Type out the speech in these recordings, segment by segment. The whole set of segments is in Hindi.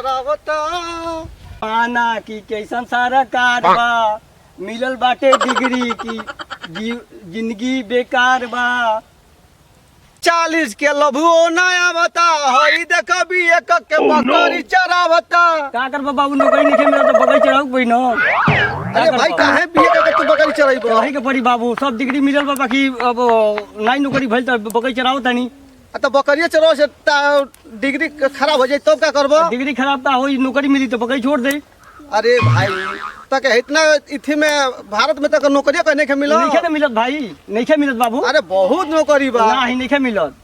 चरावता। पाना की कैसन सारा कार बा, मिलल बाटे डिग्री की जिंदगी बेकार बा। 40 के लभुओ नया बता, हई देखो भी एक के बकरी चरावता। का कर बाबू, नौकरी नहीं मिला तो बकरी चढ़ाऊ कोई न। अरे भाई काहे बिये के तू बकरी चराइबो? चढ़ाई के पड़ी बाबू, सब डिग्री मिलल बा, बाकी अब नहीं नौकरी भइल तो बकरी चढ़ाओ तनी। तो बकरिया चरो से डिग्री खराब हो जाए तब क्या करबो? डिग्री खराब था होई, नौकरी मिली तो बकरी छोड़ दे। अरे भाई तक इतना इथी में भारत में तक नौकरिया कहने के मिलो? नहीं मिलत भाई, नहीं मिलत बाबू। अरे बहुत नौकरी बा। नहीं मिलत।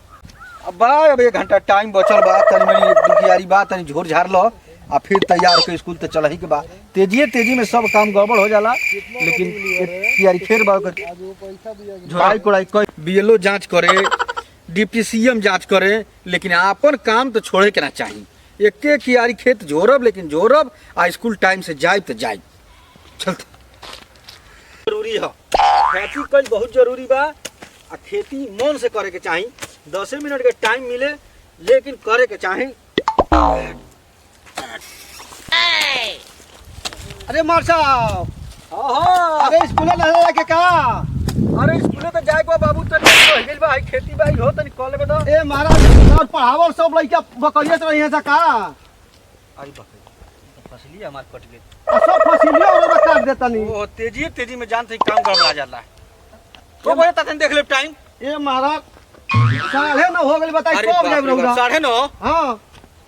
अब 1 घंटा टाइम बचल बा, तनी मनी दुखियारी बा, तनी झोर झार लो आ फिर तैयार होके स्कूल तो चल ही के बा। तेजी में सब काम गड़बड़ हो जाला, लेकिन तैयारी फिर बा। झोराई कोड़ाई कोई बीएलओ जांच करे, डीपीसीएम जांच करे, लेकिन आपन काम तो छोड़े के ना चाहिए। एक कियारी खेत झोरब, लेकिन झोरब आ स्कूल टाइम से जाए तो जाए। चलते जरूरी है, खेती कल बहुत जरूरी बा। आ खेती मन से करे के चाहिए। 10 मिनट के टाइम मिले, लेकिन करे के चाहिए। अरे मार साहब, हाँ अरे स्कूल न के का? अरे स्कूले तो जाए बाबू, तो हो गइल बा। खेती बाई हो तनी कॉल में दो। ए महाराज और पढ़ावो सब लइका बकरिया से रही है का? आई बकरी फसली हमार कट गई। सब फसिलियो और काट देतनी। ओ तेजी में जानते ही काम गड़बड़ा जाला। तो बोले तन देख ले टाइम। ए महाराज 9:30 हो गइल, बताई कब जाब रहुदा? 9:30। हां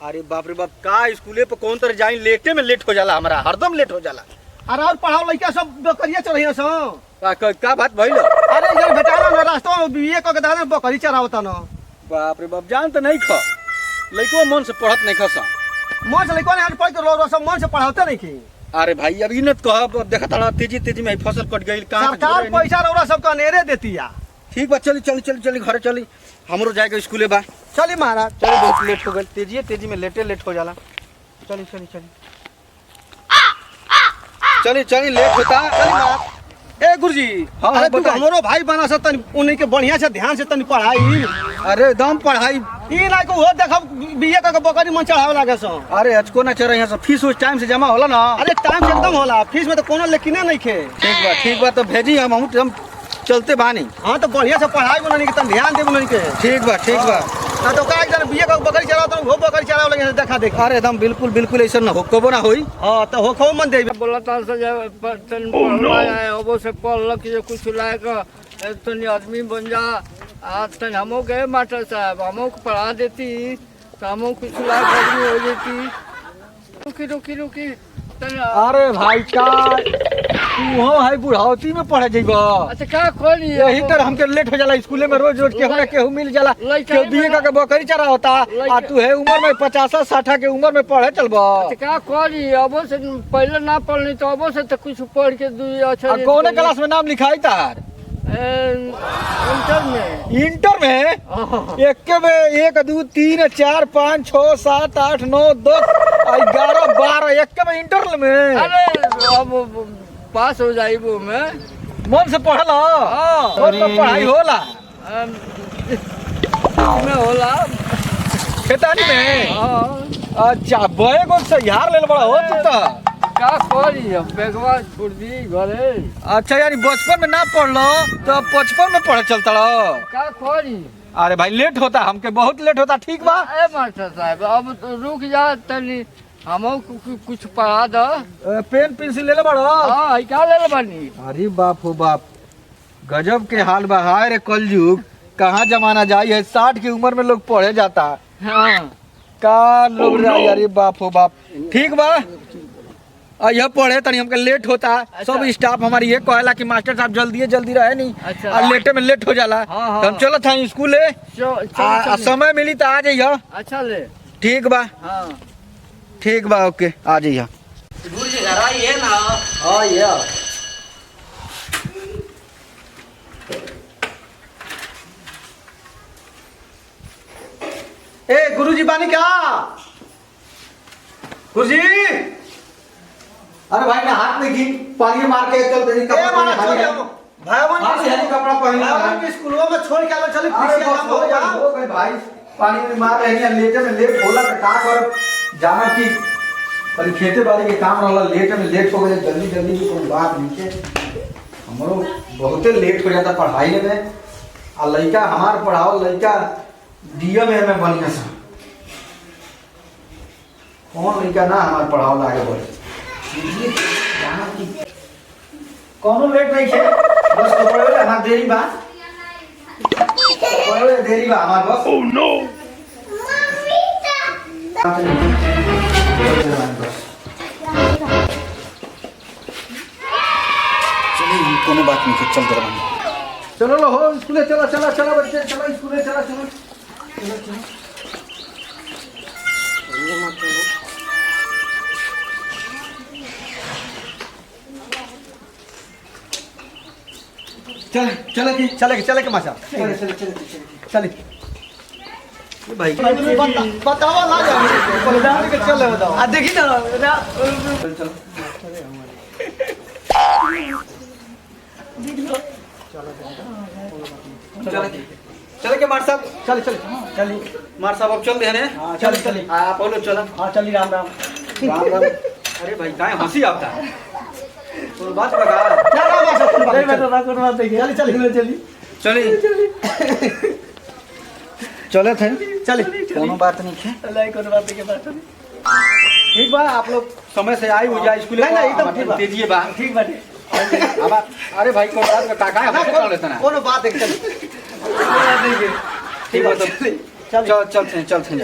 अरे बाप रे बाप, का स्कूले पे कौन तर जाई, लेटे में लेट हो जाला, हमरा हरदम लेट हो जाला। अरे और पढ़ाओ लइका सब बकरिया चढ़ी है सो। का बात भइल? अरे इधर बेटाला ना रास्ता में बीए क के दादा बकरी चरावता न। बाप रे बाप, जान तो नहीं ख लइको मन से पढ़त नहीं खस। मन से लइका ने आज पढ़ के रो सब मन से पढ़ावते नहीं की। अरे भाई अब इनत कहब, देखत हड़ा तेजी में फसल कट गइल। का सरकार पैसा रौरा सब का नेरे देतिया। ठीक बा, चली घरे चली, हमरो जाएगा स्कूले बा। चली महाराज। चलो बहुत लेट हो गए, तेजी में लेट हो जाला। चली लेट होता। चली महाराज। ए गुरुजी, हाँ, अरे तू बताई। हमरो भाई बना स तनी उन्हीं के बढ़िया से ध्यान से तनी पढ़ाई। अरे दम पढ़ाई। ई ना को हो देखब बीए क के बकरी मन चढ़ावे लागे सो। अरे अचको ना चढ़, यहाँ से फीस उस टाइम से जमा होला ना। अरे टाइम से एकदम होला, फीस में तो कोनो लेकिन नहीं खे। ठीक बा तो भेजी, हम चलते बानी। हाँ तो बढ़िया से पढ़ाई बनाने के तन ध्यान दे बनाने के। ठीक बा। ना तो का एकदम बीए क बकरी चढ़ावत हो, बकरी चढ़ावे लगे देखा देख। अरे एकदम बिल्कुल ऐसा ना हो, कबो ना होई। हां तो हो खो मन दे। बोला था से तन पढ़ला है, अब से पढ़ल कि कुछ लायक तनी आदमी बन जा। आज तन हमो गए मास्टर साहब, हमो को पढ़ा देती तो हमो कुछ लायक आदमी हो जाती। रुकी तन। अरे भाई का तू हो है बुढ़ावती में पढ़े जइबा? अच्छा क्या खोली यही तरह हमके लेट हो जाला स्कूले में, रोज केहू मिल जाला। केहू बीए का बकरी चरा होता, आ तू है उम्र में 50-60 के उम्र में पढ़े चलबा। अच्छा क्या खोली, अब से पहले ना पढ़नी तो अब से तो कुछ पढ़ के दू अच्छा। कौन क्लास में नाम लिखाई तार? इंटर में। इंटर में? एक में 1 2 3 4 5 6 7 8 9 10 11 12 एक में इंटर में। अरे अब पास हो जाई वो में। मन से पढ़ला? और तो पढ़ाई होला में होला खेतानी में। हाँ। अच्छा बैग और सहियार ले बड़ा हो तू तो। का करी बेगवा छोड़ दी घरे। अच्छा यानी बचपन में ना पढ़लो तो 55 में पढ़े चलता रहो। का करी? अरे भाई लेट होता, हमके बहुत लेट होता। ठीक बा ए मास्टर साहब अब तो रुक जा तनी, हमो कुछ पढ़ा दो। पेन पेंसिल ले ले बड़ो। हाँ क्या ले बानी? अरे बाप हो बाप, गजब के हाल बा। हाय रे कलयुग, कहाँ जमाना जाई है। 60 की उम्र में लोग पढ़े जाता। हाँ का लोग रहा। अरे बाप हो बाप। ठीक बा, यह पढ़े तनी हमके लेट होता। सब स्टाफ हमारी ये कहेला कि मास्टर साहब जल्दी रहे नहीं। अच्छा। और लेटे में लेट हो जाला। हाँ। तो हम चलो था स्कूले, समय मिली तो आ जाइए। अच्छा ले। ठीक बा। हाँ ठीक बा, ओके आ जाइए। गुरुजी घर आइए ना। हाँ ये ए गुरुजी बानी क्या? गुरुजी अरे भाई ना हाथ में घी पानी मार के चल तेरी ए मारा छोड़ दो भाईवन हाथ से कपड़ा पहन भाईवन के स्कूलों में छोड़ के आवे चली खुशियां काम हो जा। हो गए भाई, पानी में मार रहे हैं, लेटे में लेट होला तो का कर जाना कि पर खेते बाड़ी के काम रहला लेट में लेट हो गए जल्दी जल्दी की कोई बात नहीं है हमरो बहुते लेट हो जाता पढ़ाई में आ लड़का हमार पढ़ाओ लड़का डीएम में बढ़िया सा कौन लड़का ना हमार पढ़ाओ आगे बढ़े कौनो लेट नहीं है बस तो पढ़े हमार देरी बा पढ़े देरी बा हमार बस ओह नो चलिए कोनो बात नहीं है चल दरबान चलो लो हो स्कूले चलो चलो चलो बच्चे चलो स्कूले चलो चलो चलो चले चले कि चले चले के मासा चले चले चले चले भाई बताओ ना जाने के चले बताओ आ देखी ना चल चल चले के मार साहब चल चल चली मार साहब अब चल दे ने हाँ चली चली आप बोलो चलो हाँ चली राम राम राम राम अरे भाई काहे हंसी आता तो बात बगा ना ना मासा नहीं मैं तो ना कोई बात नहीं चली चली चली चली चले थे चले कोनो बात नहीं है नहीं कोई बात नहीं बात नहीं ठीक बा आप लोग समय से आई हो जाए स्कूल नहीं, नहीं, एकदम ठीक बा। तेजिए बा ठीक बाटे अब अरे भाई को बात का काका हम चल लेते ना कोनो बात है चल ठीक बा तो चल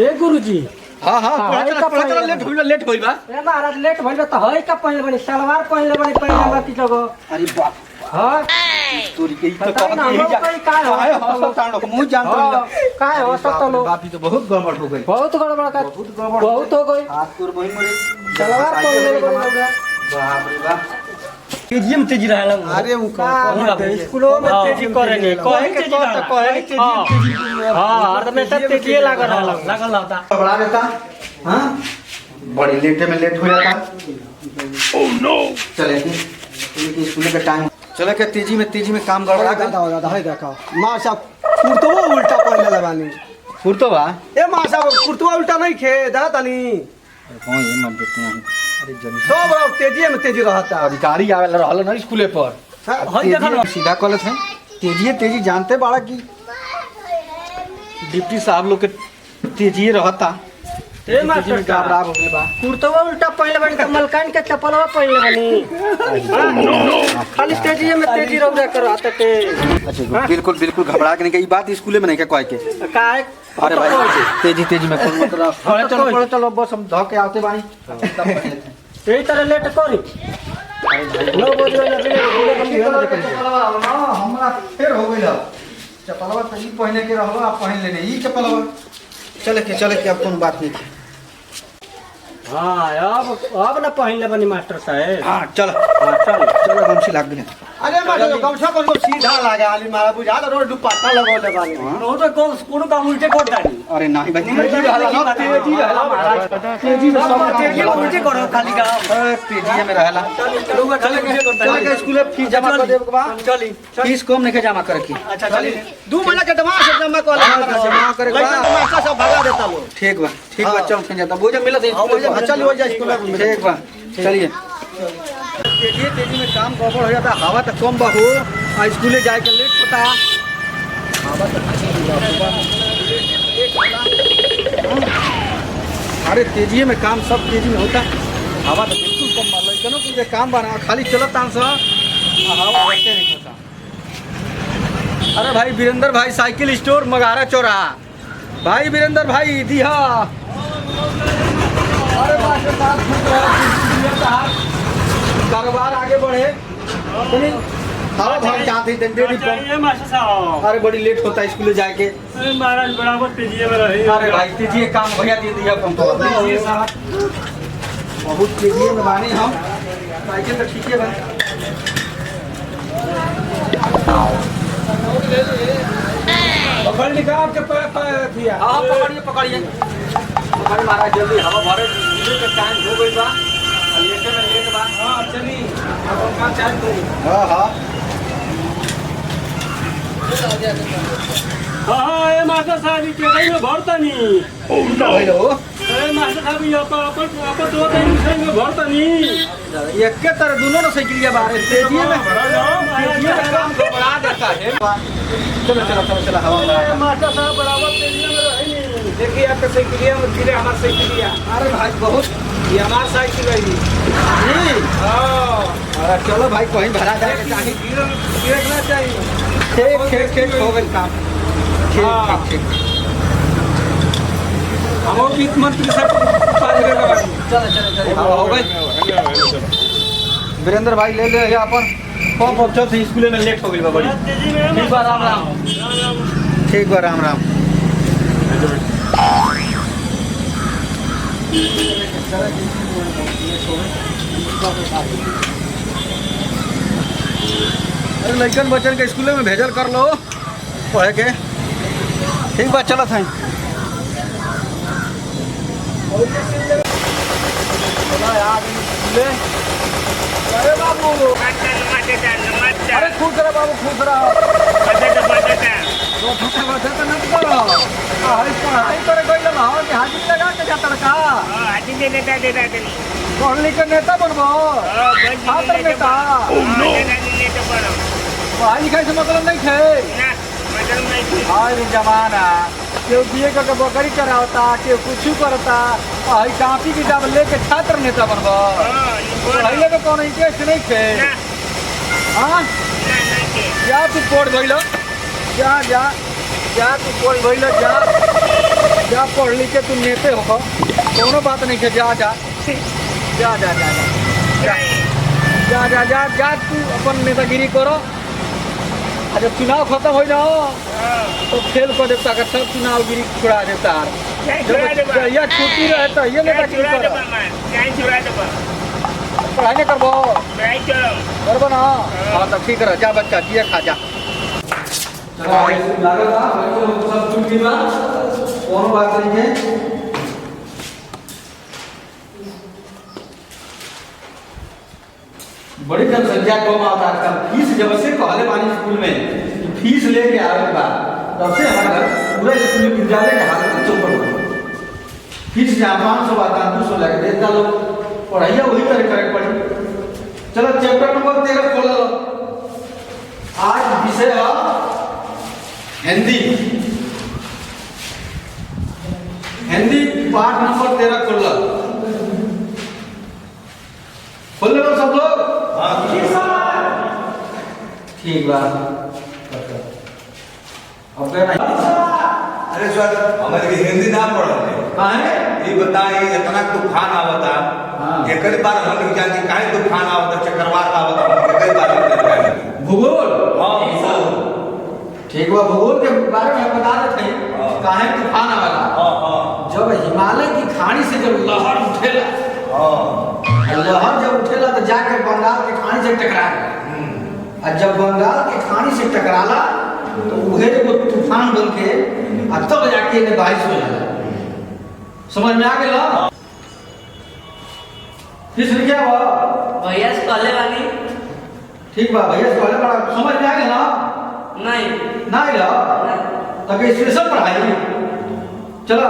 ए गुरुजी हां हां हाँ, पढ़ा लेट होई बा ए महाराज लेट भइल त हई का पहले बनी सलवार पहले बनी पहले बाकी जगह अरे बाप हां तोरी के तो बताई ना, हम कोई का हो? हाय हंसो तांडो मुंह जान तो काय हो सब तो लोग बापी तो बहुत गड़बड़ हो गई बहुत गड़बड़ का बहुत गड़बड़ बहुत हो गई हाथ तोर वही मरे सलवार पहले बनी बाप रे बाप तेजी में तेजी रहला अरे वो स्कूलों में तेजी करेंगे कहे के तेजी हां और में सब तेजी लागल रहता बढ़ा देता हां बड़ी लेटे में लेट हो जाता ओह नो चले कि स्कूल का टाइम चले के तेजी में काम गड़बड़ा दादा दादा है देखो मासा कुर्तवा उल्टा पहले लगानी फुरतो बा ए मासा कुर्तवा उल्टा नहीं खे दादा तनी हां ये मत देते हैं अरे जल्दी सब और तेजी में तेजी रहता अधिकारी आवेला रहल ना स्कूले पर हई देखा ना सीधा कॉलेज है तेजी जानते बाड़ा की डिप्टी साहब लोग के तेजी रहता ए मास्टर घबरा हो गए बा कुर्तवा उल्टा पहले बनी त मलकान के चप्पलवा पहले बनी खाली तेजी में तेजी रौदा करो आते के अच्छा बिल्कुल घबरा के नहीं के ई बात स्कूले में नहीं के कह के काय अरे भाई तेजी में कोई मतलब चलो बस हम धो के आते बानी यही तरह लेट करी 9 बजे हमरा फिर हो गइल चपलवा त ई पहने के रहलो आप पहन लेने ई चपलवा चले के अब कोई बात नहीं है हां अब ना पहले बनी मास्टर साहब हां चलो हम से लाग गए अरे मासा कम से कम सीधा लगा आली मारा बुझा तो रोड दुपट्टा लगौले बानी नो तो कोनो काम उल्टे कर दानी अरे नहीं भाई तेजी रहला महाराज तेजी में सब तेजी उल्टे करो खाली काम तेजी में रहला चले के स्कूल फीस जमा कर देब के बा चली फीस कम नहीं के जमा करे की अच्छा चली 2 महीना के दमा से जमा कर जमा करे के बा मासा सब भगा देता लो ठीक बा चल फिर जाता बोझ मिला दे चल हो जा स्कूल में ठीक बा चलिए तेजी में काम गड़बड़ हो जाता हवा तो कम बा हो आ स्कूले जाए के लेट होता हवा तो अरे तेजी में काम सब तेजी में होता हवा तो बिल्कुल कम बा लइकनो के काम बना खाली चलत तान सा हवा वैसे नहीं होता अरे भाई वीरेंद्र भाई साइकिल स्टोर मगारा चौराहा भाई वीरेंद्र भाई दिहा अरे मास्टर साहब खुश रहो कारोबार आगे बढ़े हाँ भाई चाहते हैं डेली ए मास्टर साहब अरे बड़ी लेट होता है स्कूल जाके ए महाराज बराबर तेजी में रहे अरे भाई तेजी काम भैया दे दिया हमको बहुत तेजी में माने हम साइकिल तो ठीक है भाई पकड़ निकाल आपके दिया हाँ पकड़िए महाराज जल्दी हवा भरे का टाइम हो गई बा लेटे में लेट बा हां चली अब हम काम चालू करी हाँ हां ए मास्टर साहब ई केतई में भरतनी हेलो अरे मास्टर साहब ई अपन दो दिन में भरतनी एक तरह दोनों ना साइकिलिया बारे तेजी में काम को बढ़ा देता है। चलो चलो चलो चलो हवा में मास्टर साहब बराबर तेजी में रही देखिए आपका साइकिलिया में गिरे हमारा साइकिलिया। अरे भाई बहुत ये हमारा साइकिल है जी। हाँ अरे चलो भाई कहीं भरा जाएगा चाहिए गिरना चाहिए। ठीक ठीक ठीक हो गई काम। ठीक ठीक ठीक हम वित्त मंत्री से पास रहेगा बाकी चलो चलो चलो हो गई। वीरेंद्र भाई ले ले यहाँ पर कम ऑप्शन से स्कूल में लेट हो गई बड़ी। ठीक बा राम राम। ठीक बा राम राम। अरे लड़कन बच्चन के स्कूल में भेजल कर लो पढ़े के। ठीक बा चलो था अरे बाबू अरे खुश रहा बाबू खुश रहा। पढ़ाई करे गई हाजिर लगा के जाता का पढ़ लिख के नेता बनबो छात्र नेता। पढ़ाई लिखाई से मतलब नहीं थे आज जमाना केहू बीए करके बकरी चरावता केहू कुछ करता आई कापी किताब लेके छात्र नेता बनबो। पढ़ाई में कौन इंटरेस्ट नहीं थे। हाँ जा तू पढ़ भइल जा जा जा तू पढ़ भइल जा जा पढ़ लिख के तू नेते हो कोनो बात नहीं है। जा जा जा जा जा जा जा जा जा तू अपन नेतागिरी करो। जब चुनाव खत्म हो ना तो फेल कर देता का सब चुनाव गिरी छुड़ा देता या छुट्टी रहे तो ये नेतागिरी करो। पढ़ाई नहीं करबो करबो ना। हाँ तो ठीक है जा बच्चा जिए खा जा। कौन बात नहीं है। बड़ी जनसंख्या कम आता है आजकल। फीस जब से पहले वाली स्कूल में फीस लेके आने के बाद तब से हमारा पूरा स्कूल विद्यालय के हालत चौपट हो। फीस जहाँ 500 आता 200 लगे देता लोग पढ़ाइया वही तरह करे पड़ी। चलो चैप्टर नंबर 13 खोल लो। आज विषय है हिंदी। हिंदी पाठ नंबर 13 खोल लो। खोल लो सब लोग। ठीक बात अब कहना। अरे सर हमारे हिंदी ना पढ़ते कहाँ है ये बताए इतना तूफान आवता। हाँ। एक बार हम लोग जान के काहे तूफान आवता चक्रवात आवता एक बार भूगोल। हां ठीक बा भूगोल के बारे में बता रहे थे हाँ। काहे तूफान आवेला। हां जब हिमालय की खाड़ी से जब लहर उठेला लहर जब उठेला तो जाके बंगाल के खाड़ी से टकराएगा। और जब बंगाल के खाड़ी से टकराला तो उहे एगो तूफान बन के तब जाके इन्हें बारिश हो जाला। समझ में आ गया। फिर क्या हुआ भैया से पहले वाली ठीक बा भैया से पहले बड़ा समझ में आ गया ना। नहीं नहीं ला तब स्पेशल पढ़ाई। चलो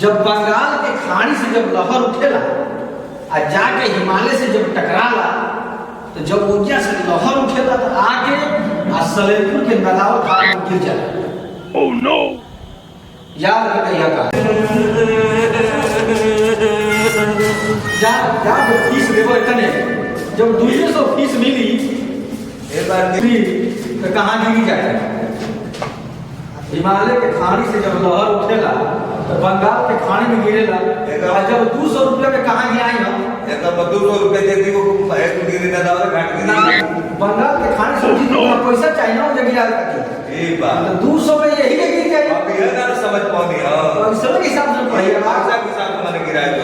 जब बंगाल के खाड़ी से जब लहर उठेला और जाके हिमालय से जब टकराला तो जब ऊर्जा से लहर उठेला तो आके सलेमपुर के नलाव खाल में गिर जाला। ओह नो याद रखना यह का जा जा फीस देबो इतने जब 200 फीस मिली एक बार तो कहाँ गिरी जाए। हिमालय के खाड़ी से जब लहर उठेला तो बंगाल के खाड़ी में गिरेला और जब 200 रुपये में कहाँ गिराई हम एक 200 रुपए दे दी वो एक गिरी ना दावा घाट गिरी बंगाल के खाड़ी से जितना पैसा चाहिए ना वो जब गिरा ठीक बात तो 200 में यही के गिर जाए। अब यह ना समझ पाऊंगी। हां पैसे के हिसाब से भाई पढ़िए भाषा के साथ मैंने गिराया तो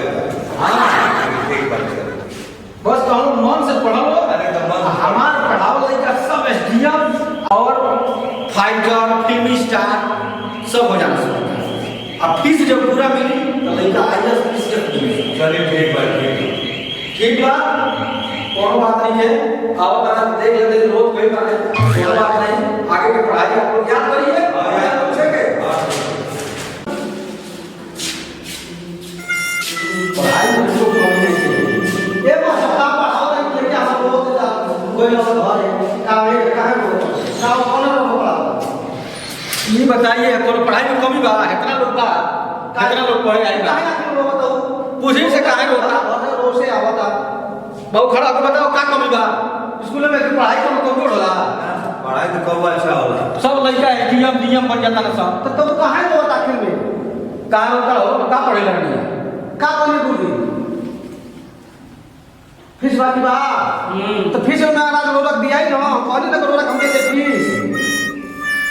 हां ठीक बात है। बस तो हम मन से पढ़ो। अरे तो मन हमार पढ़ाओ लड़का सब एसडीएम और फाइटर फिल्म स्टार सब हो जाना चाहिए। अब फीस जब पूरा मिली तो लड़का आईएएस फीस जब मिली। चलिए ठीक बात ठीक बात कोनो बात नहीं है। आओ करा देख लेते रोज कोई बात नहीं। कोई बात नहीं आगे की पढ़ाई आप लोग याद करिए। हां याद पूछेंगे। हां ये बताइए कोनो पढ़ाई में कमी बा? कितना लोग बा? कितना लोग पढ़े आई बा? पूछी से काहे होता? रोज से आवता बहुत खड़ा होकर बताओ का कमी बा? स्कूल में पढ़ाई कोनो कमजोर होला? पढ़ाई तो कब अच्छा होला? सब लड़का एटीएम डीएम बन जाता ना सब। तो तुम कहाँ होता आखिर में कहाँ होता हो? का पढ़े लगनी? का करने बुद्धि फीस बाकी बा तो फीस में अनाज रोलक दिया ही ना कौन तक रोलक हम देते फीस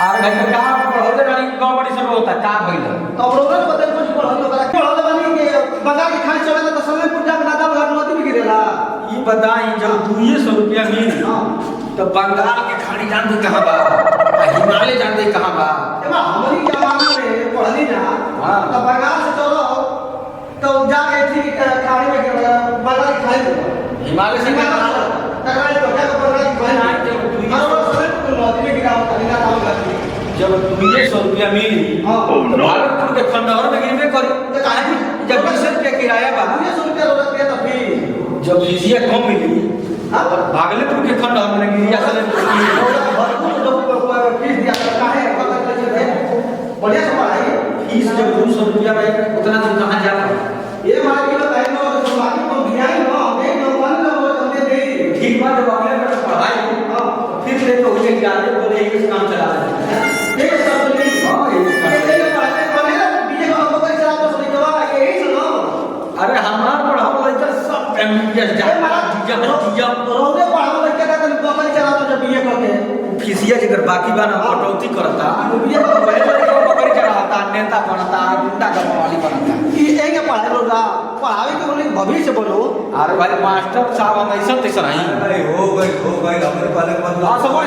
आर भाई का पढ़ौले वाली गड़बड़ी सब होता का भइल? तो अब रोलक बताई कुछ पढ़ल करा पढ़ल बानी के बाजार के खाने चले तो समय पूजा में नादा घाट नदी में गिरेला ये बताई जब 200 रुपया मिली तो बंगाल के खाड़ी जान दे कहां बा? हिमालय जान दे कहां बा? एमा हमारी जमाना में पढ़ली ना हां तो बंगाल से चलो तो जाके थी खाड़ी में बाजार के खाए हिमालय से टकराई तो क्या बंगाल की खाए हर बार समय को नदी में गिराओ तरीका काम करती जब 200 रुपया मिली तो भागलपुर के खंडहर में गिरबे करी तो काहे जब 20 रुपया किराया बा 200 रुपया रोलक दिया तो फिर जब फीसिया कम मिली भागलपुर के खंडहर में गिरिया चले फीस दिया काहे बढ़िया से पढ़ाई फीस जब 200 रुपया में उतना तो कहां जा पाए? ये मार के बताई ना तो बाकी को दिया ही ना नहीं तो मान लो हमने दे ठीक बात जब अगले में पढ़ाई फिर ले तो उसे जाते तो ले इस काम चला ये सब नहीं हां ये पढ़ाई करने ना बीए का हमको चला तो सही जवाब है यही सुनो अरे हमार पढ़ाओ लड़का सब एमबीबीएस जा जीजा रोने पढ़ाओ लड़का का तो पकड़ चला तो जब बीए करके फीसिया जगर बाकी बा ना कटौती करता बीए का पहले लड़का पकड़ चलाता नेता बनता गुंडा का वाली बनता ये एक पढ़ाई रोगा पढ़ावे के बोले भविष्य बोलो अरे भाई मास्टर साहब हम ऐसा तैसा नहीं अरे हो गई हमारे पाले हाँ समझ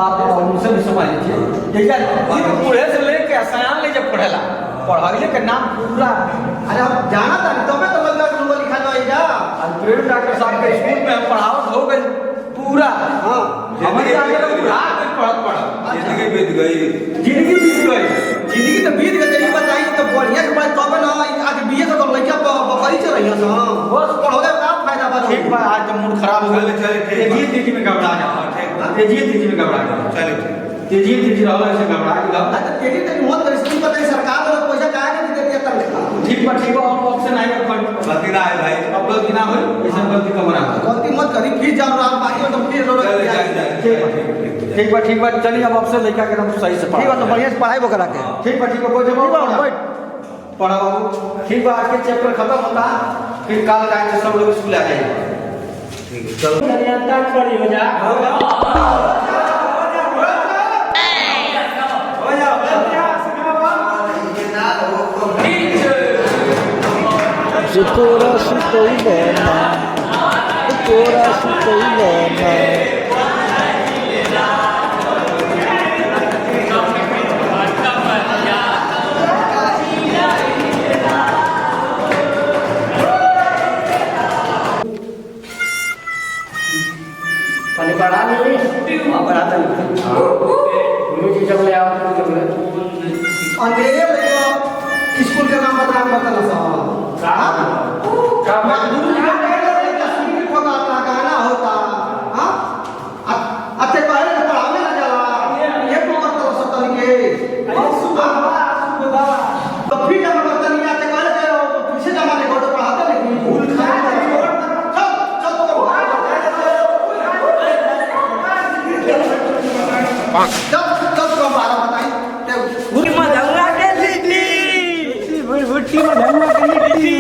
आप उनसे भी समझ लीजिए जैसा बूढ़े से लेके आसान ले जब पढ़ेला पढ़ाइले के नाम पूरा अरे हम जाना था तो मैं तो लगा कि लिखा जाए जा प्रेम डॉक्टर साहब के स्कूल में हम पढ़ावत हो गई पूरा हां हमारे आगे तो बुढ़ा के पढ़ा जिंदगी बीत गई जिंदगी बीत गई जिंदगी तो बीत गई ये बताई तो बढ़िया से पढ़ाई तब ना आज बीए तो लड़का बकरी से रही है बस पढ़ोगे का फायदा बा ठीक बा आज जब मूड खराब हो गया चले ठीक तेजी में घबरा जा तेजी में घबरा जा चले तेजी रहला ऐसे घबरा गया तो तेरी तेरी मौत कर इसकी पता है सरकार वाला पैसा काहे नहीं देती है तनख्वाह ठीक बा ऑप्शन आएगा गलती ना है भाई अब गलती ना हो ऐसा गलती कब ना गलती मत करी फिर जाओ रात बाकी तो फिर रो ठीक बा चलिए अब आपसे लेकर के हम सही से ठीक बा तो बढ़िया से पढ़ाई वो करा के ठीक बा कोई जवाब बैठ पढ़ा बाबू ठीक बा आज के चैप्टर खत्म होता फिर कल टाइम से सब लोग स्कूल आ जाएंगे ठीक है चलो तक पड़ी हो जा पानी पड़ा नहीं हां पढ़ाता नहीं मुझे जब ले आओ तो जब ले अंधेरे में स्कूल का नाम बता गाना होता हाँ अच्छे पहले से पढ़ाने ना जाला ये तो करता सब तरीके तो फिर जब करता नहीं आते पहले से पीछे जमाने को तो पढ़ाते नहीं भूल खा चल तो हमारा बताई मधुआ के लिट्टी भुट्टी मधुआ के लिट्टी